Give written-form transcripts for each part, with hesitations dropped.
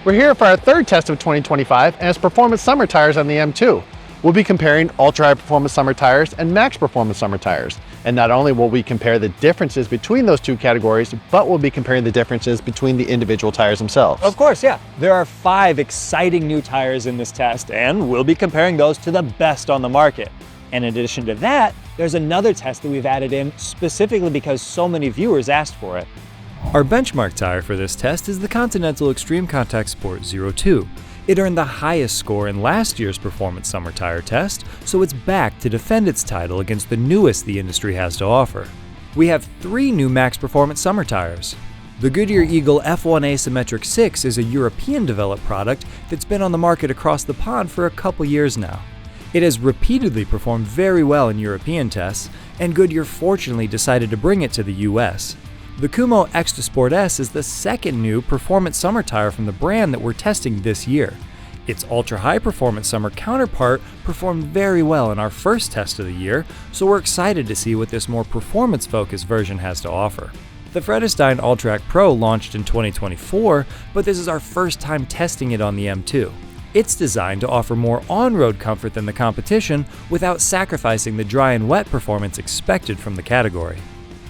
We're here for our third test of 2025, and it's performance summer tires on the M2. We'll be comparing ultra high performance summer tires and max performance summer tires. And not only will we compare the differences between those two categories, but we'll be comparing the differences between the individual tires themselves. Of course, yeah. There are 5 exciting new tires in this test, and we'll be comparing those to the best on the market. And in addition to that, there's another test that we've added in specifically because so many viewers asked for it. Our benchmark tire for this test is the Continental Extreme Contact Sport 02. It earned the highest score in last year's Performance Summer Tire test, so it's back to defend its title against the newest the industry has to offer. We have 3 new Max Performance Summer tires. The Goodyear Eagle F1 Asymmetric 6 is a European-developed product that's been on the market across the pond for a couple years now. It has repeatedly performed very well in European tests, and Goodyear fortunately decided to bring it to the US. The Kumo Extra Sport S is the second new performance summer tire from the brand that we're testing this year. Its ultra-high performance summer counterpart performed very well in our first test of the year, so we're excited to see what this more performance-focused version has to offer. The Vredestein Ultrac Pro launched in 2024, but this is our first time testing it on the M2. It's designed to offer more on-road comfort than the competition without sacrificing the dry and wet performance expected from the category.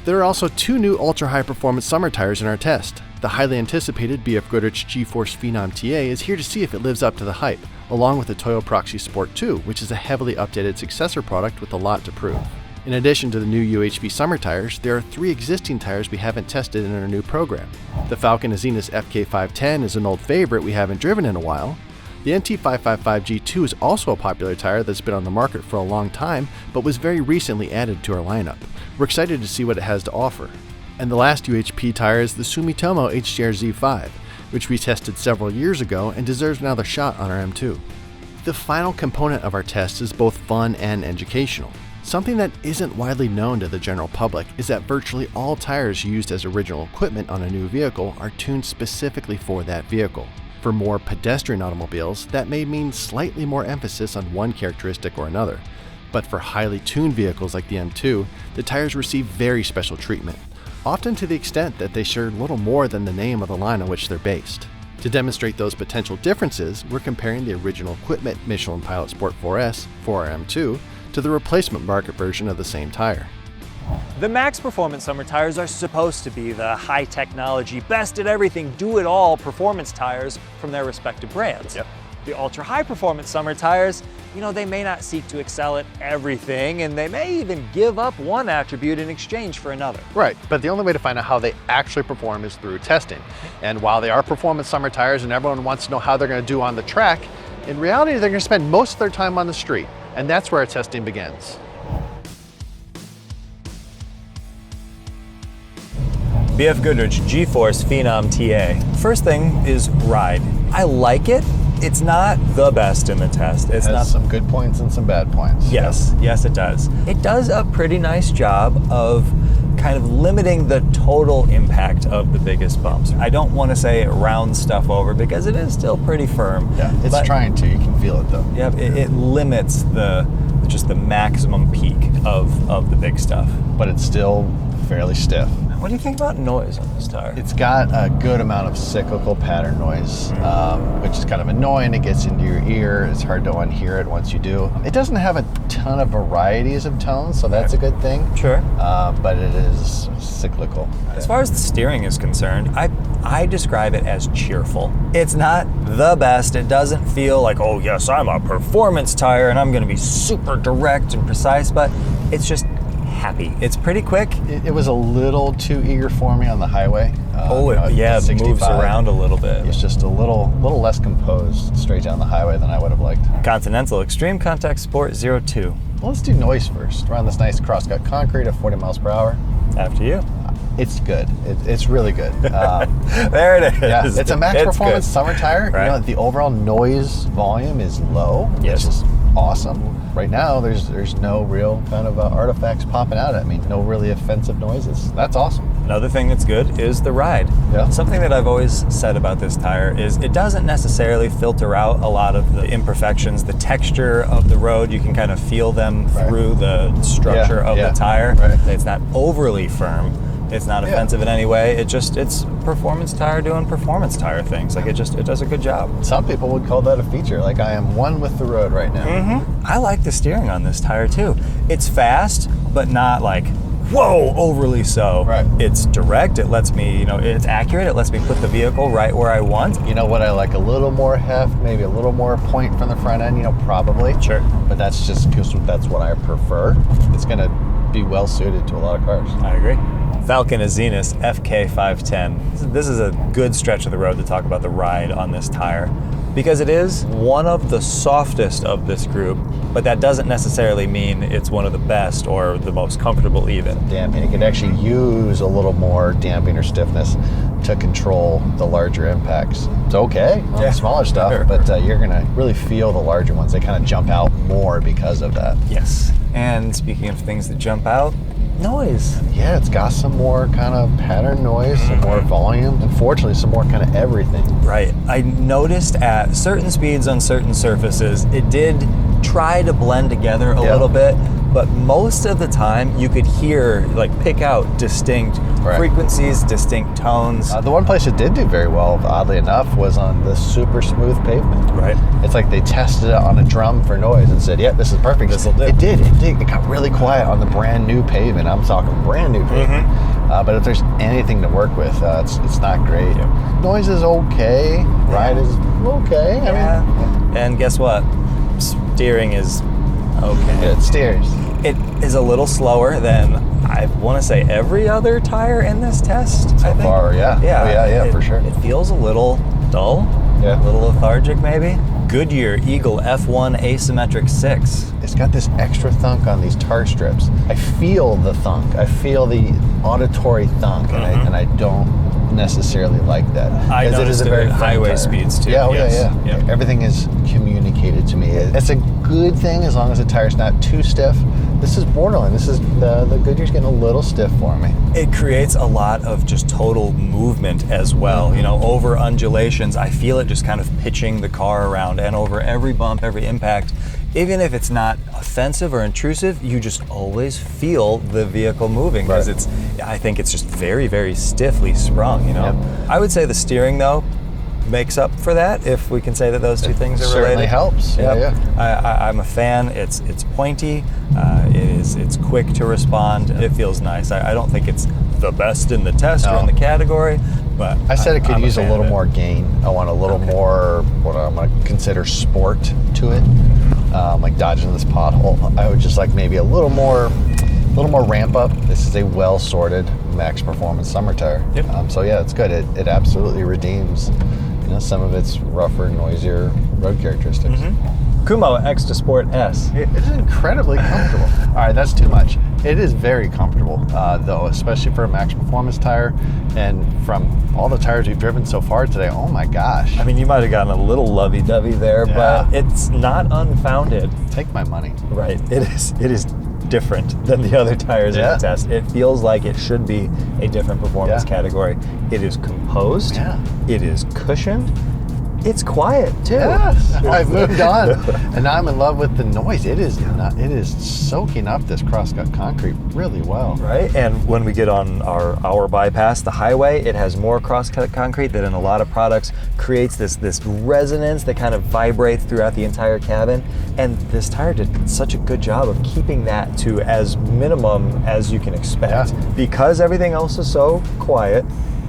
There are also 2 new ultra-high performance summer tires in our test. The highly anticipated BF Goodrich G-Force Phenom TA is here to see if it lives up to the hype, along with the Toyo Proxy Sport 2, which is a heavily updated successor product with a lot to prove. In addition to the new UHP summer tires, there are 3 existing tires we haven't tested in our new program. The Falcon Azenas FK510 is an old favorite we haven't driven in a while. The NT555G2 is also a popular tire that's been on the market for a long time, but was very recently added to our lineup. We're excited to see what it has to offer. And the last UHP tire is the Sumitomo HGR Z5, which we tested several years ago and deserves another shot on our M2. The final component of our test is both fun and educational. Something that isn't widely known to the general public is that virtually all tires used as original equipment on a new vehicle are tuned specifically for that vehicle. For more pedestrian automobiles, that may mean slightly more emphasis on one characteristic or another. But for highly tuned vehicles like the M2, the tires receive very special treatment, often to the extent that they share little more than the name of the line on which they're based. To demonstrate those potential differences, we're comparing the original equipment Michelin Pilot Sport 4S for our M2 to the replacement market version of the same tire. The Max Performance Summer tires are supposed to be the high technology, best at everything, do-it-all performance tires from their respective brands. Yep. The ultra high performance summer tires, they may not seek to excel at everything, and they may even give up one attribute in exchange for another. Right, but the only way to find out how they actually perform is through testing. And while they are performance summer tires and everyone wants to know how they're going to do on the track, in reality they're going to spend most of their time on the street, and that's where our testing begins. BF Goodrich G-Force Phenom TA. First thing is ride. I like it. It's not the best in the test. It has some good points and some bad points. Yes, yes it does. It does a pretty nice job of kind of limiting the total impact of the biggest bumps. I don't want to say it rounds stuff over because it is still pretty firm. Yeah, it's trying to. You can feel it though. Yeah, it limits just the maximum peak of the big stuff. But it's still fairly stiff. What do you think about noise on this tire? It's got a good amount of cyclical pattern noise, which is kind of annoying. It gets into your ear. It's hard to unhear it once you do. It doesn't have a ton of varieties of tones, so that's a good thing. Sure. But it is cyclical. As far as the steering is concerned, I describe it as cheerful. It's not the best. It doesn't feel like, oh yes, I'm a performance tire and I'm going to be super direct and precise, but it's just happy. It's pretty quick. It was a little too eager for me on the highway. It moves around a little bit. It's just a little less composed straight down the highway than I would have liked. Continental Extreme Contact Sport 02. Well, let's do noise first. We're on this nice cross-cut concrete at 40 miles per hour. After you. It's good. It's really good. There it is. Yeah, it's a max performance summer tire. Right. The overall noise volume is low, yes. Which is awesome. Right now, there's no real kind of artifacts popping out at me. No really offensive noises. That's awesome. Another thing that's good is the ride. Yeah. Something that I've always said about this tire is it doesn't necessarily filter out a lot of the imperfections. The texture of the road, you can kind of feel them through the structure of the tire. Right. It's not overly firm, It's not offensive in any way. It's performance tire doing performance tire things. Like it does a good job. Some people would call that a feature. Like I am one with the road right now. I like the steering on this tire too. It's fast, but not like, whoa, overly so. Right. It's direct. It lets me, it's accurate. It lets me put the vehicle right where I want. You know what I like? A little more heft, maybe a little more point from the front end, probably. Sure. But that's just because that's what I prefer. It's going to be well suited to a lot of cars. I agree. Falcon Azenis FK510. This is a good stretch of the road to talk about the ride on this tire, because it is one of the softest of this group, but that doesn't necessarily mean it's one of the best or the most comfortable even. Damping. It could actually use a little more damping or stiffness to control the larger impacts. It's okay on the smaller stuff, Sure. but you're going to really feel the larger ones. They kind of jump out more because of that. Yes. And speaking of things that jump out, noise. Yeah, it's got some more kind of pattern noise, some more volume, unfortunately some more kind of everything. Right. I noticed at certain speeds on certain surfaces, it did try to blend together a little bit, but most of the time you could hear, pick out distinct frequencies, distinct tones. The one place it did do very well, oddly enough, was on the super smooth pavement. Right. It's like they tested it on a drum for noise and said, this is perfect. This'll do. It did. It got really quiet on the brand new pavement. I'm talking brand new pavement. But if there's anything to work with, it's not great. Noise is okay. Ride is okay. I mean, and guess what? Steering is okay. It steers. It is a little slower than, I want to say, every other tire in this test. So far, yeah. Yeah, for sure. It feels a little dull, a little lethargic maybe. Goodyear Eagle F1 Asymmetric 6. It's got this extra thunk on these tar strips. I feel the thunk. I feel the auditory thunk, and I don't necessarily like that. I noticed it is a very highway tire. speeds too. Yeah, Yep. Everything is communicated to me. It's a good thing as long as the tire's not too stiff. This is borderline. This is the Goodyear's getting a little stiff for me. It creates a lot of just total movement as well. Over undulations, I feel it just kind of pitching the car around, and over every bump, every impact. Even if it's not offensive or intrusive, you just always feel the vehicle moving, because I think it's just very, very stiffly sprung, I would say the steering, though, makes up for that, if we can say that those two things are related. Certainly helps. I'm a fan. It's pointy. It's quick to respond. It feels nice. I don't think it's the best in the test or in the category, but I said it could use a little more gain. I want a little more, what I'm going to consider sport to it, like dodging this pothole. I would just like maybe a little more ramp up. This is a well-sorted max performance summer tire. So yeah, it's good. It absolutely redeems some of its rougher, noisier road characteristics. Kumo Extra Sport S. It is incredibly comfortable. All right, that's too much. It is very comfortable, though, especially for a max performance tire. And from all the tires we've driven so far today, oh my gosh. I mean, you might have gotten a little lovey-dovey there, but it's not unfounded. Take my money. Right. It is different than the other tires in the test. It feels like it should be a different performance category. It is composed. It is cushioned. It's quiet too. Yes, I've moved on, and now I'm in love with the noise. It is soaking up this crosscut concrete really well. Right, and when we get on our bypass, the highway, it has more crosscut concrete that in a lot of products creates this resonance that kind of vibrates throughout the entire cabin. And this tire did such a good job of keeping that to as minimum as you can expect. Because everything else is so quiet,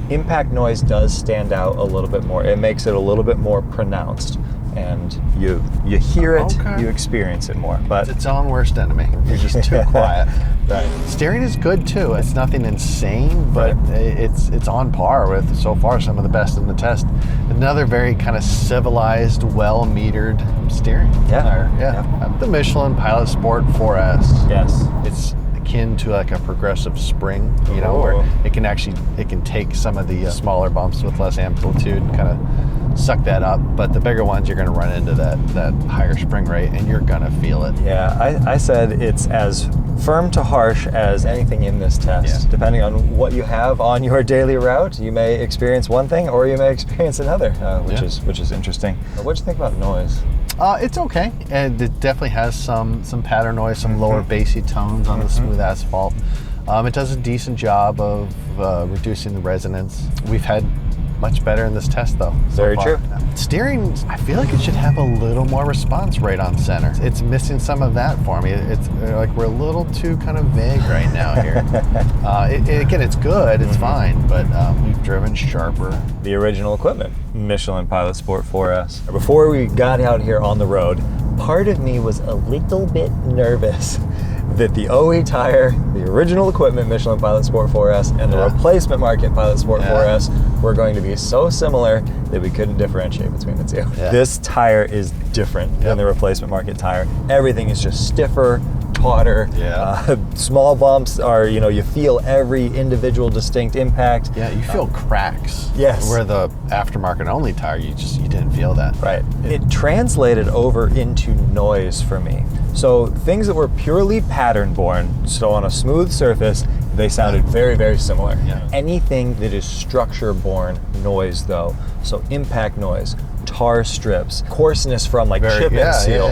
impact noise does stand out a little bit more. It makes it a little bit more pronounced, and you hear it, you experience it more. But it's its own worst enemy. You're just too quiet. Right. Steering is good too. It's nothing insane, but it's on par with so far some of the best in the test. Another very kind of civilized, well-metered steering tire. The Michelin Pilot Sport 4S. Yes. It's akin to like a progressive spring, where it can take some of the smaller bumps with less amplitude and kind of suck that up. But the bigger ones, you're going to run into that higher spring rate, and you're going to feel it. Yeah, I said it's as firm to harsh as anything in this test. Depending on what you have on your daily route, you may experience one thing or you may experience another, which is interesting. What do you think about noise? It's okay, and it definitely has some pattern noise, some lower bassy tones on the smooth asphalt. It does a decent job of reducing the resonance. We've had much better in this test though. Very true. Steering, I feel like it should have a little more response right on center. It's missing some of that for me. It's like we're a little too kind of vague right now here. Again, it's good, it's fine, but we've driven sharper. The original equipment, Michelin Pilot Sport 4S. Before we got out here on the road, part of me was a little bit nervous that the OE tire, the original equipment Michelin Pilot Sport 4S, and the replacement market Pilot Sport 4S were going to be so similar that we couldn't differentiate between the two. Yeah. This tire is different than the replacement market tire. Everything is just stiffer, tauter. Small bumps are, you feel every individual distinct impact. Yeah, you feel cracks. Yes. Where the aftermarket only tire, you didn't feel that. Right. It translated over into noise for me. So things that were purely pattern born, so on a smooth surface, they sounded very, very similar. Yeah. Anything that is structure born noise though, so impact noise, tar strips, coarseness from like chip and seal,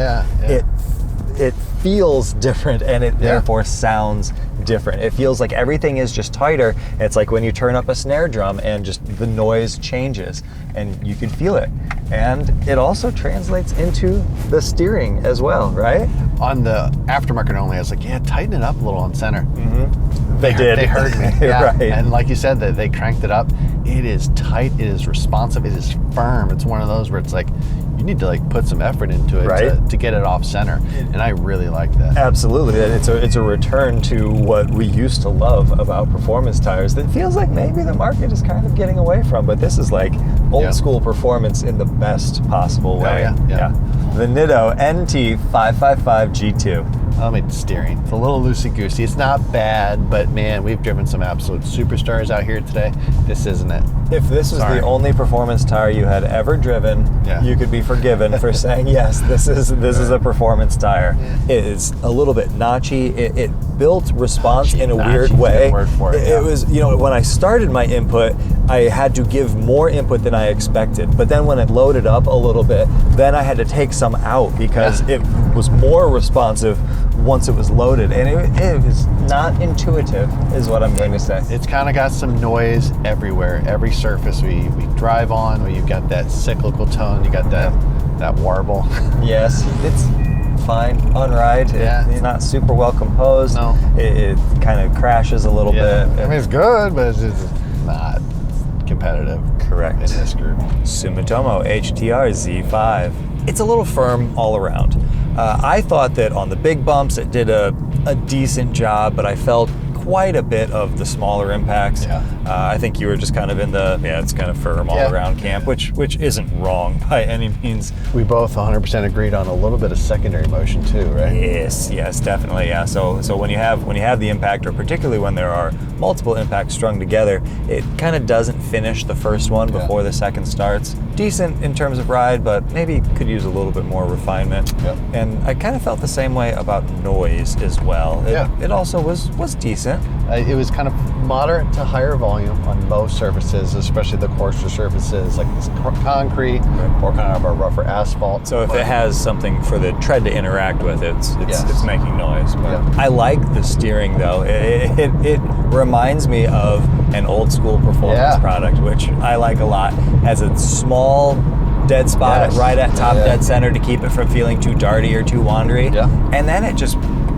it feels different and it therefore sounds different. It feels like everything is just tighter. It's like when you turn up a snare drum and just the noise changes and you can feel it. And it also translates into the steering as well, right? On the aftermarket only, I was like, tighten it up a little on center. They did. They heard me. Right. And like you said, that they cranked it up. It is tight, it is responsive, it is firm. It's one of those where it's like, you need to like put some effort into it to get it off center. And I really like that. Absolutely. It's a return to what we used to love about performance tires that feels like maybe the market is kind of getting away from, but this is like old school performance in the best possible way. The Nitto NT555 G2. I mean, steering. It's a little loosey-goosey. It's not bad, but man, we've driven some absolute superstars out here today. This isn't it. If this was the only performance tire you had ever driven, you could be forgiven for saying, yes, this is a performance tire. It is a little bit notchy. It built response in a weird way. Word for it, It was, when I started my input, I had to give more input than I expected. But then when it loaded up a little bit, then I had to take some out because it was more responsive once it was loaded. And it was not intuitive, is what I'm going to say. It's kind of got some noise everywhere. Every surface we drive on, where you've got that cyclical tone, you got that warble. Yes, it's fine on ride. It's not super well composed. No. It kind of crashes a little bit. I mean, it's good, but it's just not competitive. Correct. In this group. Sumitomo HTR Z5. It's a little firm all around. I thought that on the big bumps it did a decent job, but I felt quite a bit of the smaller impacts. I think you were just kind of in the, it's kind of firm all around camp, which isn't wrong by any means. We both 100% agreed on a little bit of secondary motion too, right? Yes, definitely, So when you have the impact, or particularly when there are multiple impacts strung together, it kind of doesn't finish the first one before the second starts. Decent in terms of ride, but maybe could use a little bit more refinement. And I kind of felt the same way about noise as well. It also was decent. It was kind of moderate to higher volume on most surfaces, especially the coarser surfaces like this concrete or kind of a rougher asphalt. So if it has something for the tread to interact with, it's making noise. But I like the steering though. It reminds me of an old school performance product, which I like a lot. Has a small dead spot right at top dead center to keep it from feeling too darty or too wandery. And then it just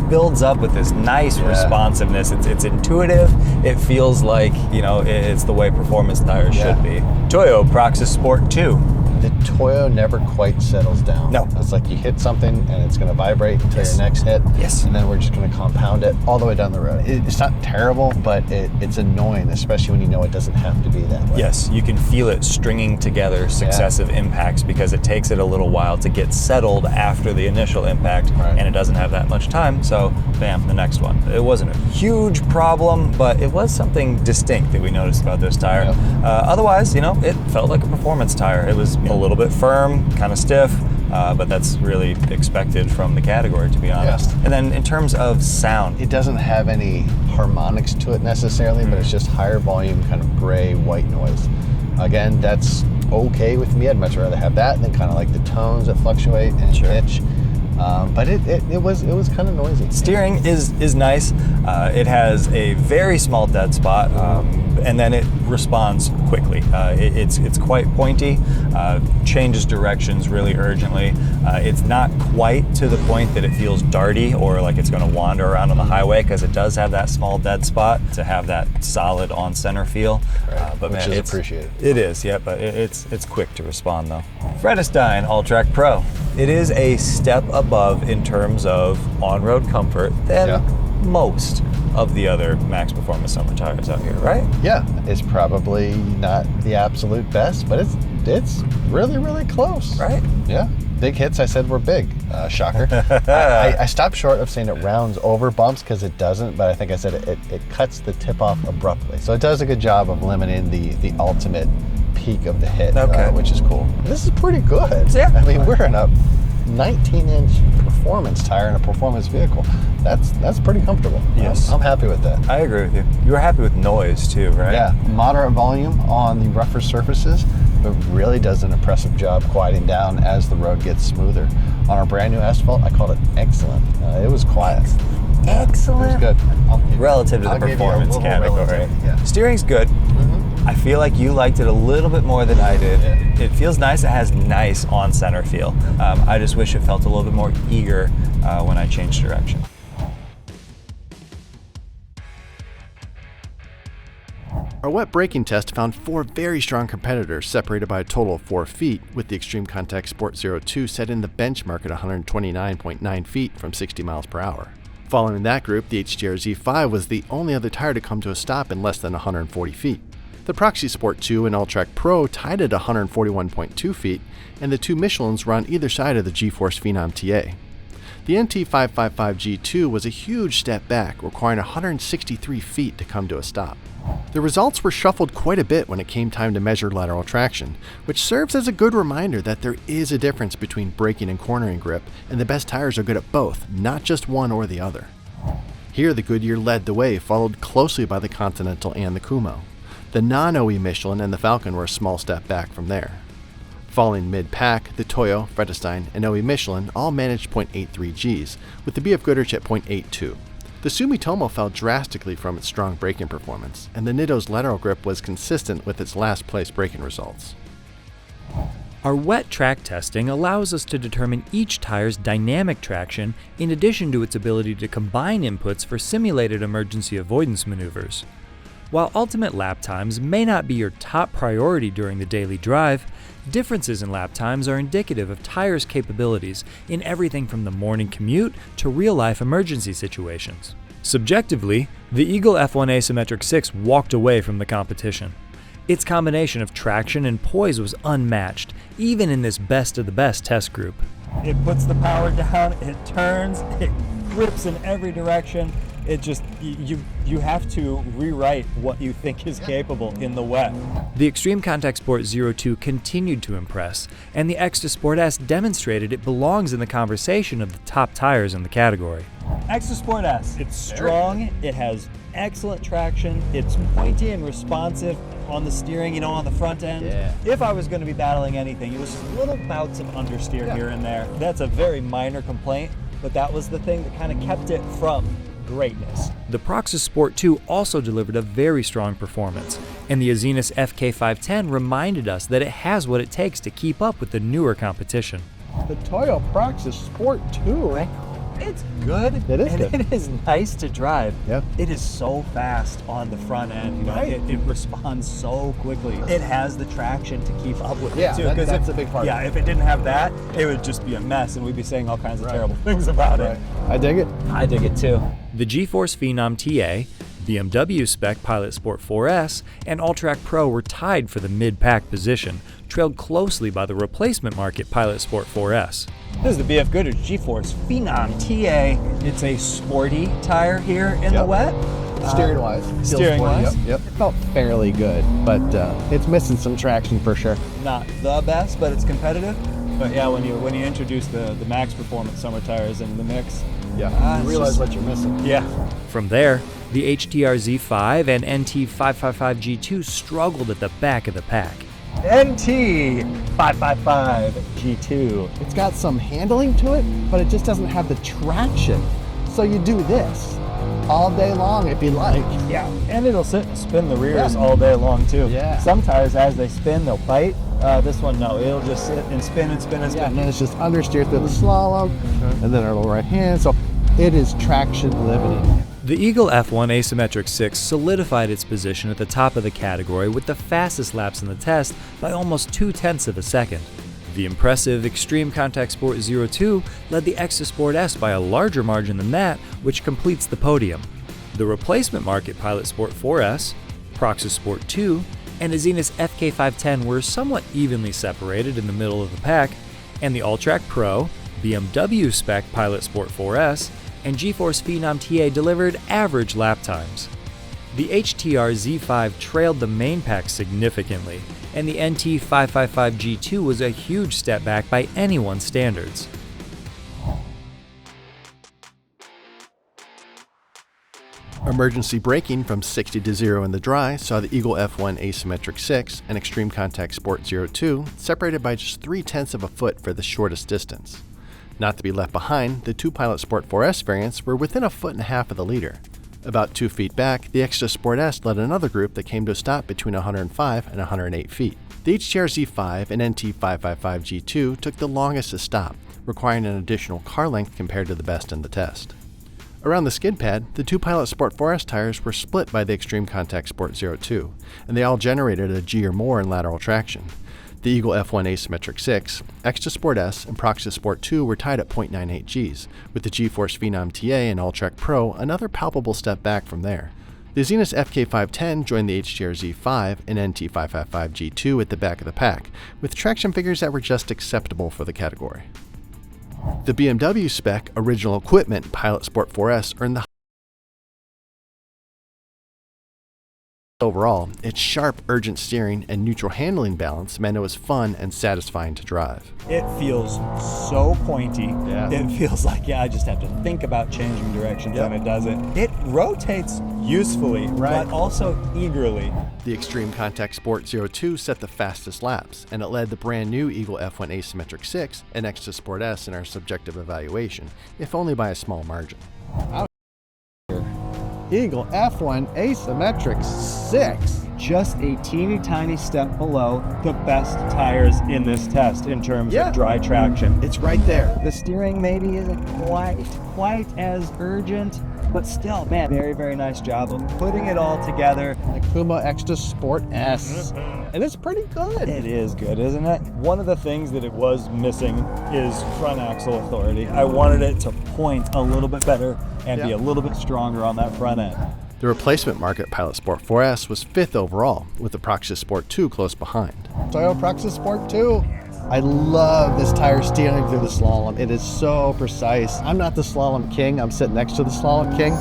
builds up with this nice responsiveness. It's intuitive. It feels like, it's the way performance tires should be. Toyo Proxys Sport 2. The Toyo never quite settles down. No. It's like you hit something and it's going to vibrate until your next hit. And then we're just going to compound it all the way down the road. It's not terrible, but it's annoying, especially when you know it doesn't have to be that way. Yes, you can feel it stringing together successive impacts because it takes it a little while to get settled after the initial impact, and it doesn't have that much time, so bam, the next one. It wasn't a huge problem, but it was something distinct that we noticed about this tire. Otherwise, it felt like a performance tire. It was a little bit firm, kind of stiff, but that's really expected from the category, to be honest. And then in terms of sound, it doesn't have any harmonics to it necessarily, but it's just higher volume, kind of gray, white noise. Again, that's okay with me. I'd much rather have that than kind of like the tones that fluctuate and pitch. but it was kind of noisy. Steering is nice. It has a very small dead spot, and then it responds quickly. It's quite pointy, changes directions really urgently. It's not quite to the point that it feels darty or like it's going to wander around on the highway, because it does have that small dead spot to have that solid on-center feel. Right. But Which man, is it's appreciated. It is, yeah, but it's quick to respond though. Vredestein All-Track Pro. It is a step above in terms of on-road comfort than most of the other max performance summer tires out here, right? Yeah, it's probably not the absolute best, but it's really, really close. Right? Yeah. Big hits I said were big. Shocker. I stopped short of saying it rounds over bumps, because it doesn't, but I think I said it cuts the tip off abruptly. So it does a good job of limiting the ultimate peak of the hit, which is cool. This is pretty good. Yeah. I mean, we're in a 19-inch performance tire in a performance vehicle. That's pretty comfortable. Yes. I'm happy with that. I agree with you. You were happy with noise too, right? Yeah, moderate volume on the rougher surfaces, but really does an impressive job quieting down as the road gets smoother. On our brand new asphalt, I called it excellent. It was quiet. Excellent. It was good. Relative to the performance category. Steering's good. I feel like you liked it a little bit more than I did. Yeah. It feels nice. It has nice on-center feel. I just wish it felt a little bit more eager when I changed direction. Our wet braking test found 4 very strong competitors separated by a total of 4 feet, with the Extreme Contact Sport 02 setting the benchmark at 129.9 feet from 60 miles per hour. Following that group, the HTR Z5 was the only other tire to come to a stop in less than 140 feet. The Proxy Sport 2 and All-Track Pro tied at 141.2 feet, and the 2 Michelins were on either side of the G-Force Phenom TA. The NT555G2 was a huge step back, requiring 163 feet to come to a stop. The results were shuffled quite a bit when it came time to measure lateral traction, which serves as a good reminder that there is a difference between braking and cornering grip, and the best tires are good at both, not just one or the other. Here the Goodyear led the way, followed closely by the Continental and the Kumho. The non-OE Michelin and the Falcon were a small step back from there. Following mid-pack, the Toyo, Vredestein, and OE Michelin all managed 0.83 Gs, with the BF Goodrich at 0.82. The Sumitomo fell drastically from its strong braking performance, and the Nitto's lateral grip was consistent with its last-place braking results. Our wet track testing allows us to determine each tire's dynamic traction in addition to its ability to combine inputs for simulated emergency avoidance maneuvers. While ultimate lap times may not be your top priority during the daily drive, differences in lap times are indicative of tires' capabilities in everything from the morning commute to real-life emergency situations. Subjectively, the Eagle F1 Asymmetric 6 walked away from the competition. Its combination of traction and poise was unmatched, even in this best of the best test group. It puts the power down, it turns, it grips in every direction. It just, you have to rewrite what you think is capable in the wet. The Extreme Contact Sport 02 continued to impress, and the Extra Sport S demonstrated it belongs in the conversation of the top tires in the category. Extra Sport S, it's strong, it has excellent traction, it's pointy and responsive on the steering, on the front end. Yeah. If I was going to be battling anything, it was just little bouts of understeer here and there. That's a very minor complaint, but that was the thing that kind of kept it from greatness. The Proxys Sport 2 also delivered a very strong performance, and the Azenis FK510 reminded us that it has what it takes to keep up with the newer competition. The Toyo Proxys Sport 2. It's good. It is and good. It is nice to drive. Yeah. It is so fast on the front end. It responds so quickly. It has the traction to keep up with it too. That's a big part. Yeah, if it didn't have that, it would just be a mess, and we'd be saying all kinds of terrible things about it. I dig it. I dig it too. The G-Force Phenom TA, BMW spec Pilot Sport 4S, and All-Track Pro were tied for the mid-pack position, trailed closely by the replacement market Pilot Sport 4S. This is the BF Goodrich G-Force Phenom TA. It's a sporty tire here in the wet. Steering-wise. Steering-wise. Yep. It felt fairly good, but it's missing some traction for sure. Not the best, but it's competitive. But yeah, when you introduce the max performance summer tires into the mix, Yeah. You realize what you're missing. yeah. From there, the HTR Z5 and NT555G2 struggled at the back of the pack. NT 555 G2. It's got some handling to it, but it just doesn't have the traction. So you do this all day long if you like. Yeah, and it'll sit and spin the rears Yeah. all day long too. Yeah. Some tires, as they spin, they'll bite. This one, no, it'll just sit and spin and spin and Yeah, spin. and then it's just understeer through the slalom, and then our little right hand. So it is traction limited. The Eagle F1 Asymmetric 6 solidified its position at the top of the category with the fastest laps in the test by almost 0.2 of a second. The impressive Extreme Contact Sport 02 led the Extra Sport S by a larger margin than that, which completes the podium. The replacement market Pilot Sport 4S, Proxys Sport 2, and a Zenith FK510 were somewhat evenly separated in the middle of the pack, and the Alltrack Pro, BMW spec Pilot Sport 4S, and GeForce Phenom TA delivered average lap times. The HTR Z5 trailed the main pack significantly, and the NT 555 G2 was a huge step back by anyone's standards. Emergency braking from 60 to 0 in the dry saw the Eagle F1 Asymmetric 6 and Extreme Contact Sport 02 separated by just 0.3 of a foot for the shortest distance. Not to be left behind, the two Pilot Sport 4S variants were within 1.5 feet of the leader. About 2 feet back, the Extra Sport S led another group that came to a stop between 105 and 108 feet. The HTR Z5 and NT 555 G2 took the longest to stop, requiring an additional car length compared to the best in the test. Around the skid pad, the two Pilot Sport 4S tires were split by the Extreme Contact Sport 02, and they all generated a G or more in lateral traction. The Eagle F1 Asymmetric 6, Extra Sport S, and Proxys Sport 2 were tied at 0.98 Gs, with the GeForce Phenom TA and Alltrack Pro another palpable step back from there. The Zenith FK510 joined the HTR Z5 and NT 555 G2 at the back of the pack, with traction figures that were just acceptable for the category. The BMW spec original equipment Pilot Sport 4S earned the overall. Its sharp, urgent steering and neutral handling balance meant it was fun and satisfying to drive. It feels so pointy. Yeah. It feels like, I just have to think about changing directions and it doesn't. It rotates usefully, but also eagerly. The Extreme Contact Sport 02 set the fastest laps, and it led the brand new Eagle F1 Asymmetric 6 and Extra Sport S in our subjective evaluation, if only by a small margin. Eagle F1 Asymmetric 6. Just a teeny tiny step below the best tires in this test in terms of dry traction. It's right there. The steering maybe isn't quite as urgent, but still, man, very, very nice job of putting it all together. Akuma Extra Sport S. And it's pretty good. It is good, isn't it? One of the things that it was missing is front axle authority. I wanted it to point a little bit better and be a little bit stronger on that front end. The replacement market Pilot Sport 4S was 5th overall, with the Proxys Sport 2 close behind. Toyota Proxys Sport 2. I love this tire steering through the slalom. It is so precise. I'm not the slalom king. I'm sitting next to the slalom king,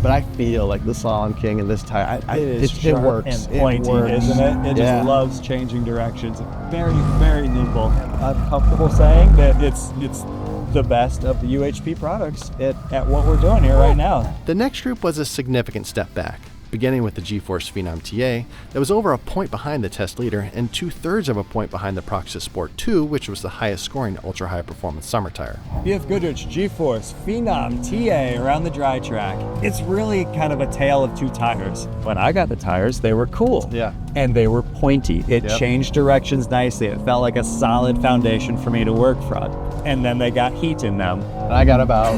but I feel like the slalom king in this tire. It works. And pointy, it works. isn't it? It just loves changing directions. Very, very nimble. I'm comfortable saying that it's the best of the UHP products at what we're doing here right now. The next group was a significant step back, beginning with the GeForce Phenom TA that was over a point behind the test leader and 2/3 of a point behind the Proxys Sport 2, which was the highest scoring ultra-high performance summer tire. BF Goodrich GeForce Phenom TA around the dry track. It's really kind of a tale of two tires. When I got the tires, they were cool. Yeah. And they were pointy. It changed directions nicely. It felt like a solid foundation for me to work from. And then they got heat in them. And I got about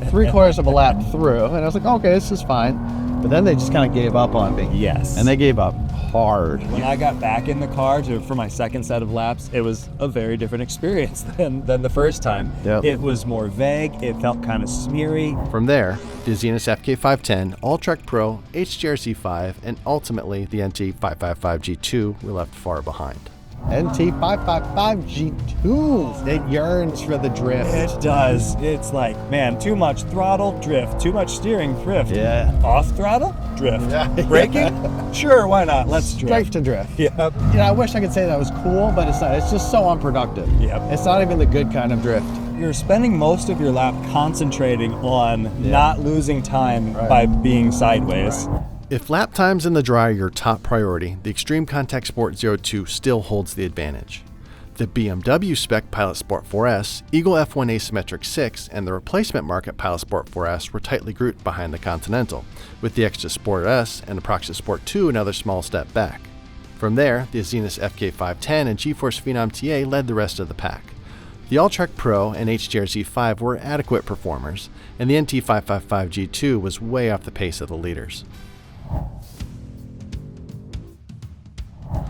3/4 of a lap through, and I was like, okay, this is fine. But then they just kind of gave up on me. Yes. And they gave up hard. When I got back in the car for my second set of laps, it was a very different experience than the first time. Yep. It was more vague. It felt kind of smeary. From there, the Zenith FK510, Alltrack Pro, HTR Z5, and ultimately the NT 555 G2 were left far behind. NT 555 G2. It yearns for the drift. It does. It's like, man, too much throttle, drift. Too much steering, drift. Yeah. Off throttle, drift. Yeah. Braking? Sure, why not? Let's drift. Straight to drift. Yep. You know, I wish I could say that was cool, but it's not. It's just so unproductive. Yep. It's not even the good kind of drift. You're spending most of your lap concentrating on not losing time by being sideways. If lap times in the dry are your top priority, the Extreme Contact Sport 02 still holds the advantage. The BMW spec Pilot Sport 4S, Eagle F1 Asymmetric 6, and the replacement market Pilot Sport 4S were tightly grouped behind the Continental, with the Extra Sport S and the Proxy Sport 2 another small step back. From there, the Azenis FK510 and GeForce Phenom TA led the rest of the pack. The Alltrack Pro and HDR Z5 were adequate performers, and the NT555 G2 was way off the pace of the leaders.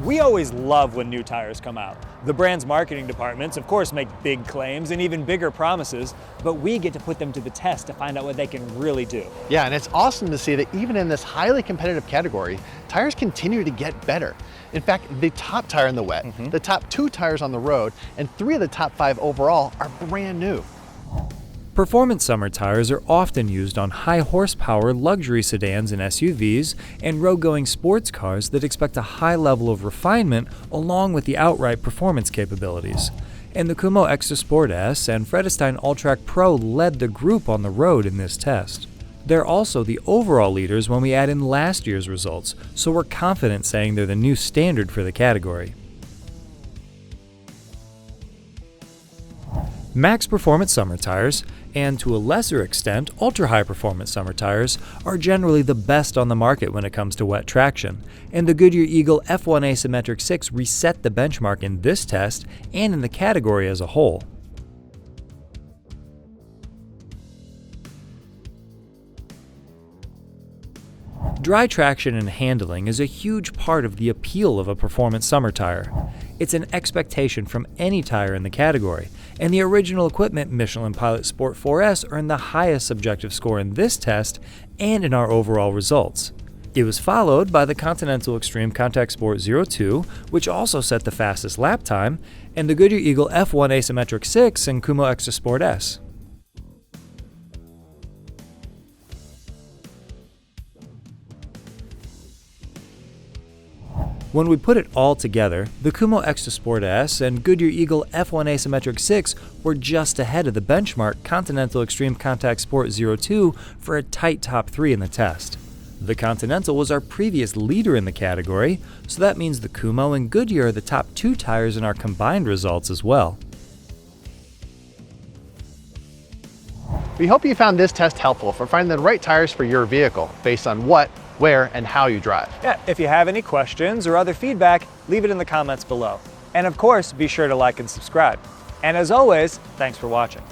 We always love when new tires come out. The brand's marketing departments, of course, make big claims and even bigger promises, but we get to put them to the test to find out what they can really do. Yeah, and it's awesome to see that even in this highly competitive category, tires continue to get better. In fact, the top tire in the wet, the top 2 tires on the road, and 3 of the top 5 overall are brand new. Performance summer tires are often used on high horsepower luxury sedans and SUVs and road-going sports cars that expect a high level of refinement along with the outright performance capabilities. And the Kumo Extra Sport S and Vredestein Alltrack Pro led the group on the road in this test. They're also the overall leaders when we add in last year's results, so we're confident saying they're the new standard for the category. Max Performance summer tires, and to a lesser extent, ultra-high performance summer tires, are generally the best on the market when it comes to wet traction, and the Goodyear Eagle F1 Asymmetric 6 reset the benchmark in this test and in the category as a whole. Dry traction and handling is a huge part of the appeal of a performance summer tire. It's an expectation from any tire in the category, and the original equipment Michelin Pilot Sport 4S earned the highest subjective score in this test and in our overall results. It was followed by the Continental Extreme Contact Sport 02, which also set the fastest lap time, and the Goodyear Eagle F1 Asymmetric 6 and Kumo Extra Sport S. When we put it all together, the Kumo Extra Sport S and Goodyear Eagle F1 Asymmetric 6 were just ahead of the benchmark Continental Extreme Contact Sport 02 for a tight top 3 in the test. The Continental was our previous leader in the category, so that means the Kumo and Goodyear are the top 2 tires in our combined results as well. We hope you found this test helpful for finding the right tires for your vehicle based on what, where, and how you drive. Yeah, if you have any questions or other feedback, leave it in the comments below. And of course, be sure to like and subscribe. And as always, thanks for watching.